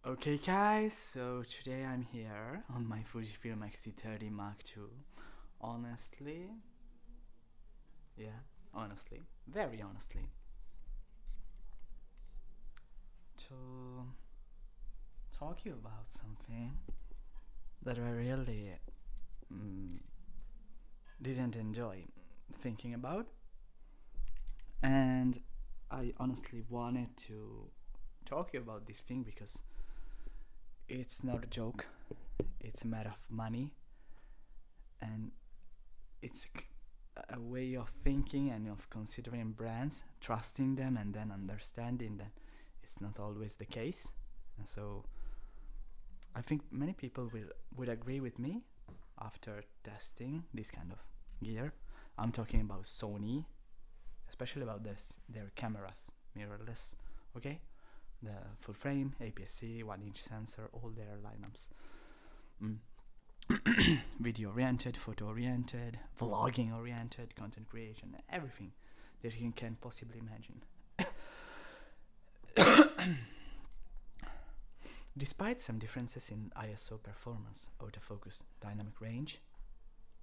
Okay guys, so today I'm here on my Fujifilm X-T30 Mark II. Honestly, very honestly, to talk you about something that I really didn't enjoy thinking about, and I honestly wanted to talk you about this thing because it's not a joke. It's a matter of money, and it's a way of thinking and of considering brands, trusting them, and then understanding that it's not always the case. And so I think many people would agree with me after testing this kind of gear. I'm talking about Sony, especially about their cameras, mirrorless, okay? The full frame, APS-C, 1-inch sensor, all their lineups. Video oriented, photo oriented, vlogging oriented, content creation, everything that you can possibly imagine. Despite some differences in ISO performance, autofocus, dynamic range,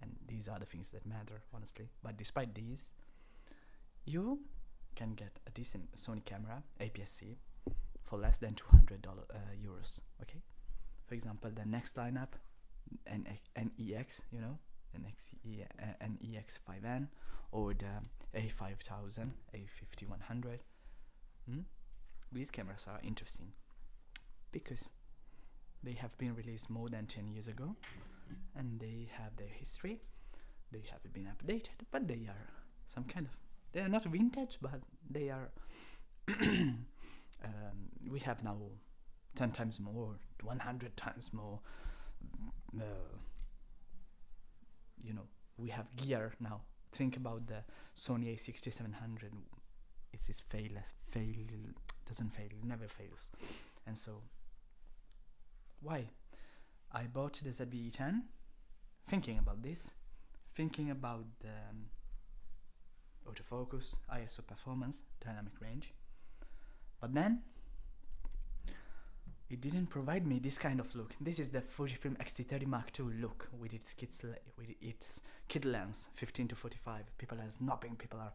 and these are the things that matter, honestly, but despite these, you can get a decent Sony camera, APS-C, for less than €200, okay? For example, the next lineup, NEX, you know, NEX5N, or the A5000, A5100. These cameras are interesting because they have been released more than 10 years ago, and they have their history. They haven't been updated, but they are some kind of, they are not vintage, but they are we have now 10 times more, 100 times more, we have gear now. Think about the Sony A6700. It's this doesn't fail, never fails. And so why I bought the ZVE10, thinking about this, thinking about the autofocus, ISO performance, dynamic range, but then it didn't provide me this kind of look. This is the Fujifilm X-T30 Mark II look with its kit lens, 15-45. People are snobbing, people are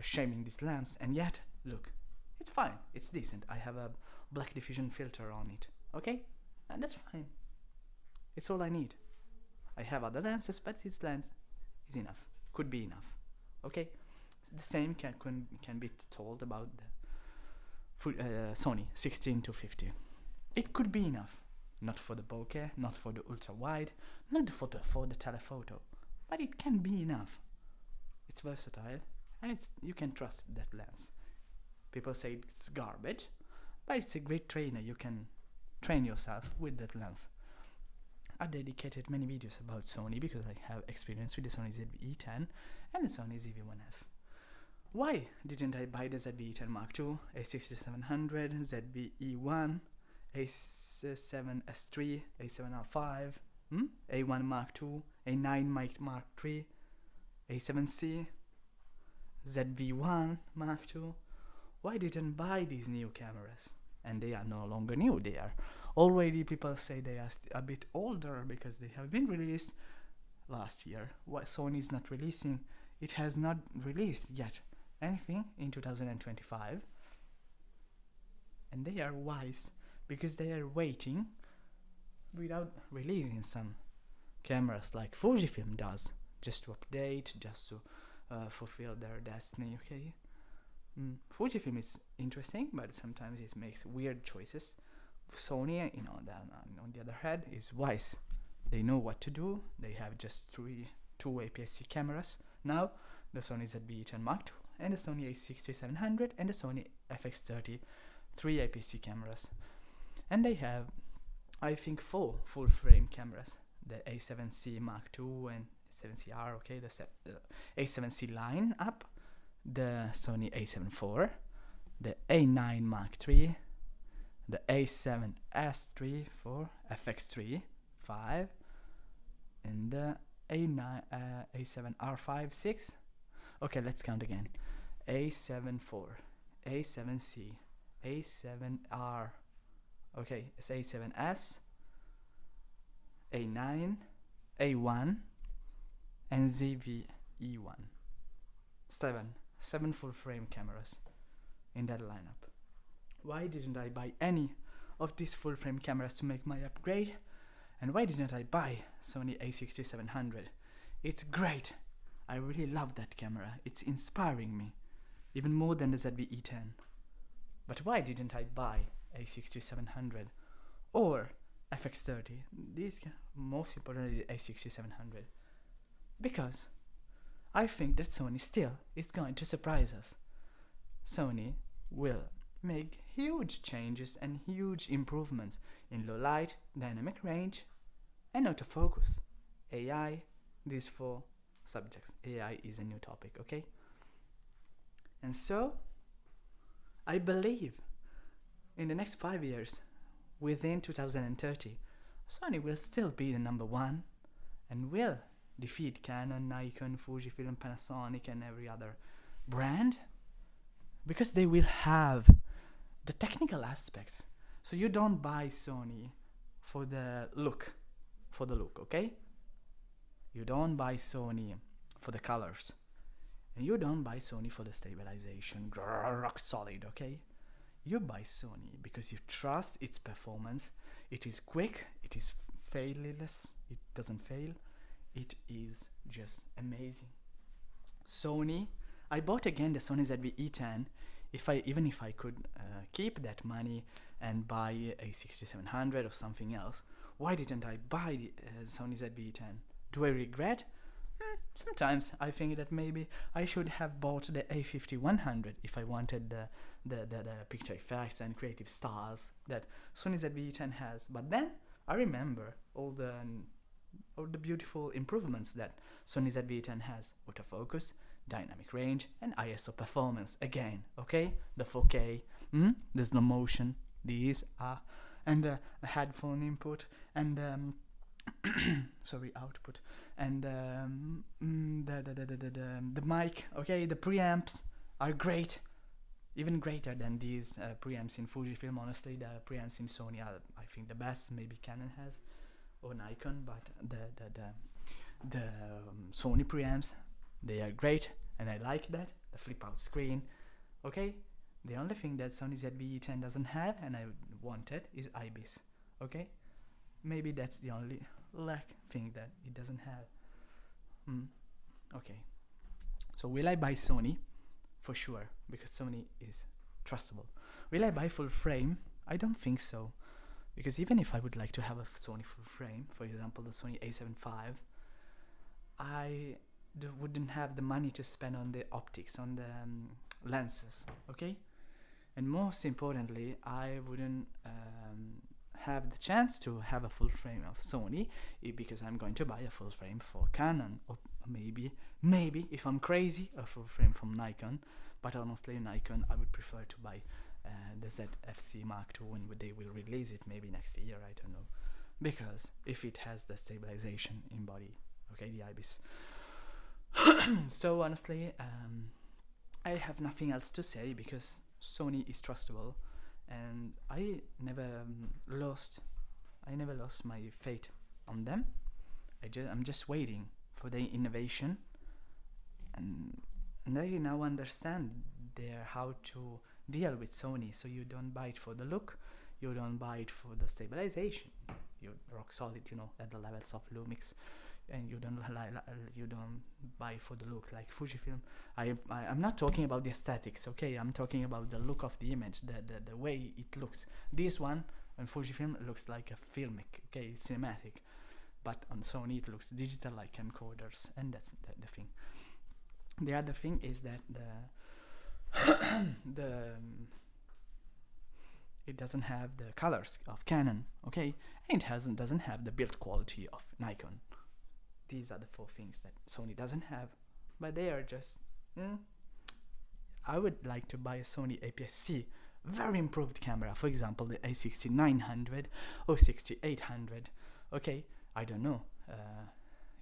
shaming this lens, and yet, look, it's fine, it's decent. I have a black diffusion filter on it, okay? And that's fine. It's all I need. I have other lenses, but this lens is enough, could be enough, okay? The same can be told about the Sony 16-50. It could be enough, not for the bokeh, not for the ultra wide, not for the telephoto, but it can be enough. It's versatile, and you can trust that lens. People say it's garbage, but it's a great trainer. You can train yourself with that lens. I dedicated many videos about Sony because I have experience with the Sony ZVE10 and the Sony ZVE10. Why didn't I buy the ZVE10 Mark II, A6700, ZVE1, A7S3, A7R5, A1 Mark II, A9 Mark III, A7C, ZV1 Mark II? Why didn't buy these new cameras? And they are no longer new. They are already, people say they are a bit older because they have been released last year. What Sony is not releasing, it has not released yet anything in 2025. And they are wise because they are waiting without releasing some cameras like Fujifilm does, just to update, just to fulfill their destiny, okay? Fujifilm is interesting, but sometimes it makes weird choices. Sony, on the other hand, is wise. They know what to do. They have just two APS-C cameras now, the Sony ZVE10 Mark II and the Sony A6700 and the Sony FX30, 3 APS-C cameras. And they have, I think, 4 full-frame cameras. The A7C Mark II and 7CR, okay, the A7C line up, the Sony A7 IV, the A9 Mark III, the A7S3 4, FX3 5, and the A7R5 6. Okay, let's count again. A7 IV, A7C, A7R Okay, it's A7S, A9, A1, and ZVE10. Seven full frame cameras in that lineup. Why didn't I buy any of these full frame cameras to make my upgrade? And why didn't I buy Sony A6700? It's great. I really love that camera. It's inspiring me, even more than the ZVE10. But why didn't I buy A6700 or FX30? These, most importantly, A6700. Because I think that Sony still is going to surprise us. Sony will make huge changes and huge improvements in low light, dynamic range, and autofocus. AI, these four subjects. AI is a new topic, okay? And so, I believe in the next 5 years, within 2030, Sony will still be the number one and will defeat Canon, Nikon, Fujifilm, Panasonic, and every other brand, because they will have the technical aspects. So you don't buy Sony for the look, okay? You don't buy Sony for the colors, and you don't buy Sony for the stabilization, rock solid, okay? You buy Sony because you trust its performance. It is quick, it is failless, it doesn't fail. It is just amazing. Sony, I bought again the Sony ZVE10. Even if I could keep that money and buy a 6700 or something else, why didn't I buy the Sony ZVE10? Do I regret? Sometimes I think that maybe I should have bought the A5100 if I wanted the picture effects and creative styles that Sony ZVE10 has. But then I remember all the beautiful improvements that Sony ZVE10 has: autofocus, dynamic range, and ISO performance again, okay? The 4K, the slow motion, these are, and the headphone input, and output, and the mic, okay? The preamps are great, even greater than these preamps in Fujifilm. Honestly, the preamps in Sony are, I think, the best. Maybe Canon has, or Nikon, but the Sony preamps, they are great, and I like that. The flip out screen, okay? The only thing that Sony ZVE10 doesn't have, and I wanted, is IBIS, okay? Maybe that's the only thing that it doesn't have. Okay. So will I buy Sony? For sure, because Sony is trustable. Will I buy full frame? I don't think so. Because even if I would like to have a Sony full frame, for example the Sony A7 IV, I wouldn't have the money to spend on the optics, on the lenses, okay? And most importantly, I wouldn't have the chance to have a full frame of Sony because I'm going to buy a full frame for Canon, or maybe if I'm crazy, a full frame from Nikon. But honestly, Nikon, I would prefer to buy the ZFC Mark II when they will release it, maybe next year, I don't know, because if it has the stabilization in body, okay, the IBIS. So honestly, I have nothing else to say because Sony is trustable, and I never lost my faith on them. I'm just waiting for the innovation, and I now understand how to deal with Sony. So you don't buy it for the look, you don't buy it for the stabilization, you rock solid, at the levels of Lumix, and you don't buy it for the look like Fujifilm. I'm not talking about the aesthetics, okay? I'm talking about the look of the image, the way it looks. This one on Fujifilm looks like a filmic, okay, cinematic, but on Sony it looks digital like camcorders, and that's the thing. The other thing is that it doesn't have the colors of Canon, okay, and it doesn't have the build quality of Nikon. These are the four things that Sony doesn't have, but they are just. I would like to buy a Sony APS-C, very improved camera, for example the A6900 or 6800. Okay, I don't know.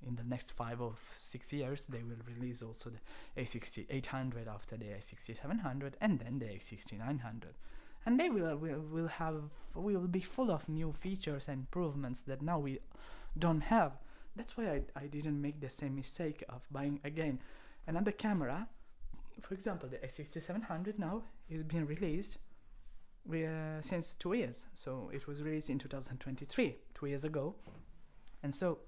In the next 5 or 6 years, they will release also the A6800 after the A6700, and then the A6900. and they will be full of new features and improvements that now we don't have. That's why I didn't make the same mistake of buying again another camera. For example, the A6700 now is being released since 2 years. So it was released in 2023, 2 years ago, and so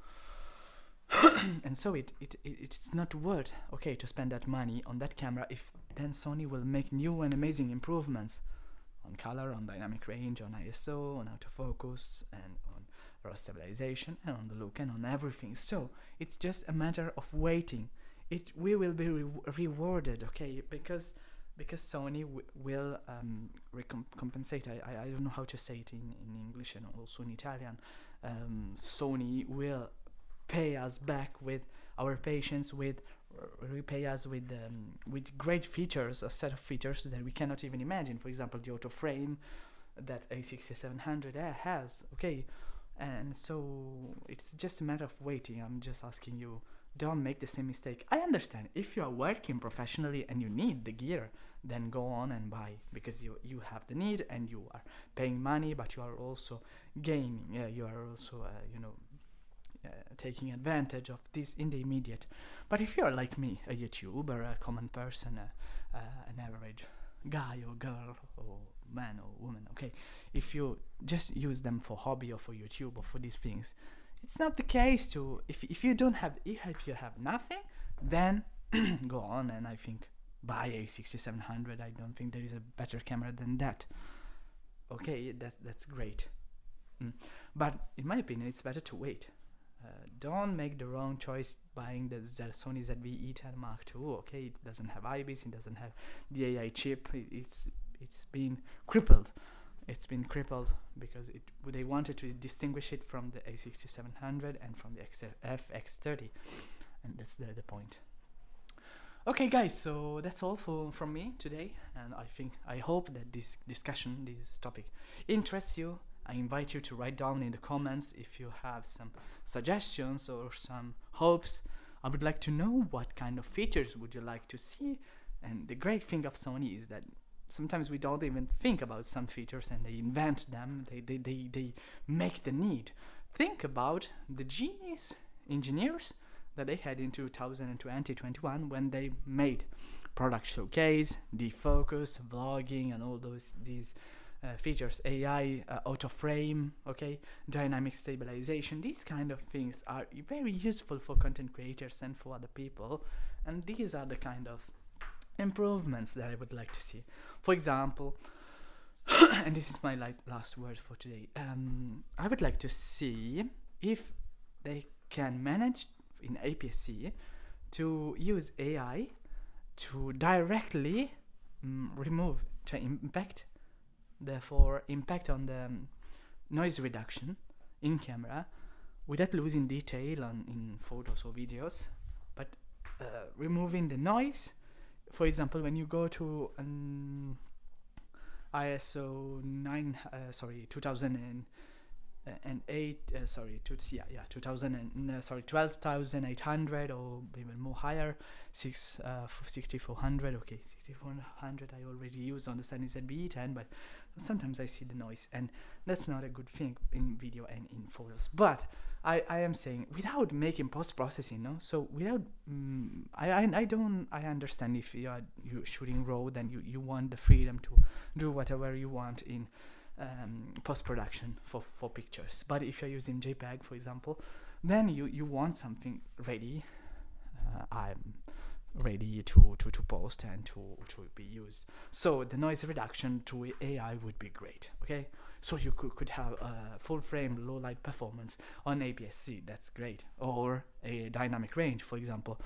it's not worth to spend that money on that camera if then Sony will make new and amazing improvements on color, on dynamic range, on ISO, on autofocus, and on raw stabilization, and on the look, and on everything. So it's just a matter of waiting. We will be rewarded, because Sony will compensate. I don't know how to say it in English and also in Italian. Sony will pay us back with our patience, repay us with great features, a set of features that we cannot even imagine. For example, the auto frame that A6700 has, and so it's just a matter of waiting. I'm just asking you, don't make the same mistake. I understand if you are working professionally and you need the gear, then go on and buy, because you have the need and you are paying money, but you are also gaining. You are also taking advantage of this in the immediate. But if you are like me, a YouTuber, a common person, an average guy or girl or man or woman, if you just use them for hobby or for YouTube or for these things, it's not the case to, if you have nothing, then go on and I think buy a 6700. I don't think there is a better camera than that. That's great. But in my opinion, it's better to wait. Don't make the wrong choice buying the Sony ZVE10 Mark II. It doesn't have IBIS, it doesn't have the AI chip. It's been crippled. It's been crippled because they wanted to distinguish it from the A6700 and from the FX30, and that's the point. Okay, guys, so that's all from me today, and I hope that this discussion, this topic, interests you. I invite you to write down in the comments if you have some suggestions or some hopes. I would like to know what kind of features would you like to see. And the great thing of Sony is that sometimes we don't even think about some features and they invent them. They make the need. Think about the genius engineers that they had in 2020-21 when they made product showcase, defocus, vlogging, and all these features, AI, auto frame, dynamic stabilization. These kind of things are very useful for content creators and for other people, and these are the kind of improvements that I would like to see. For example, and this is my last word for today, I would like to see if they can manage in APS-C to use AI to directly impact on the noise reduction in camera without losing detail in photos or videos, but removing the noise. For example, when you go to an ISO 12,800 or even more higher, 6400. 6400 I already use on the Sony ZVE10, but sometimes I see the noise, and that's not a good thing in video and in photos. But I am saying without making post-processing, no. So without, I understand if you shooting raw, then you want the freedom to do whatever you want in post-production for pictures. But if you're using JPEG, for example, then you want something ready. I'm ready to post and to be used. So the noise reduction to AI would be great. So you could have a full frame low light performance on APS-C. That's great. Or a dynamic range, for example,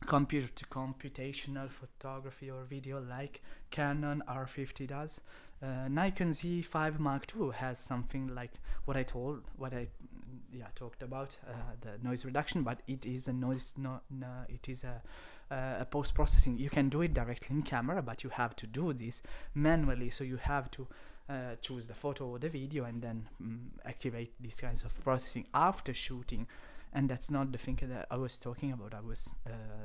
computational photography or video like Canon R50 does. Nikon Z5 Mark II has something like what I talked about, the noise reduction, but it is a post-processing. You can do it directly in camera, but you have to do this manually, so you have to choose the photo or the video and then activate these kinds of processing after shooting And that's not the thing that I was talking about. I was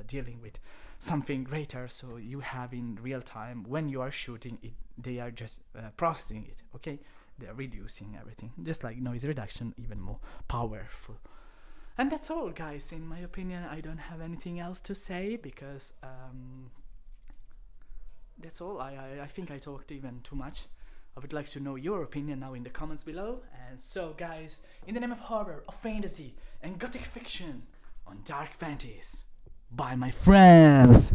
dealing with something greater. So you have in real time when you are shooting it, they are just processing it. Okay, they are reducing everything, just like noise reduction, even more powerful. And that's all, guys. In my opinion, I don't have anything else to say because that's all. I think I talked even too much. I would like to know your opinion now in the comments below. And so, guys, in the name of horror, of fantasy, and gothic fiction on Dark Vanities, bye, my friends!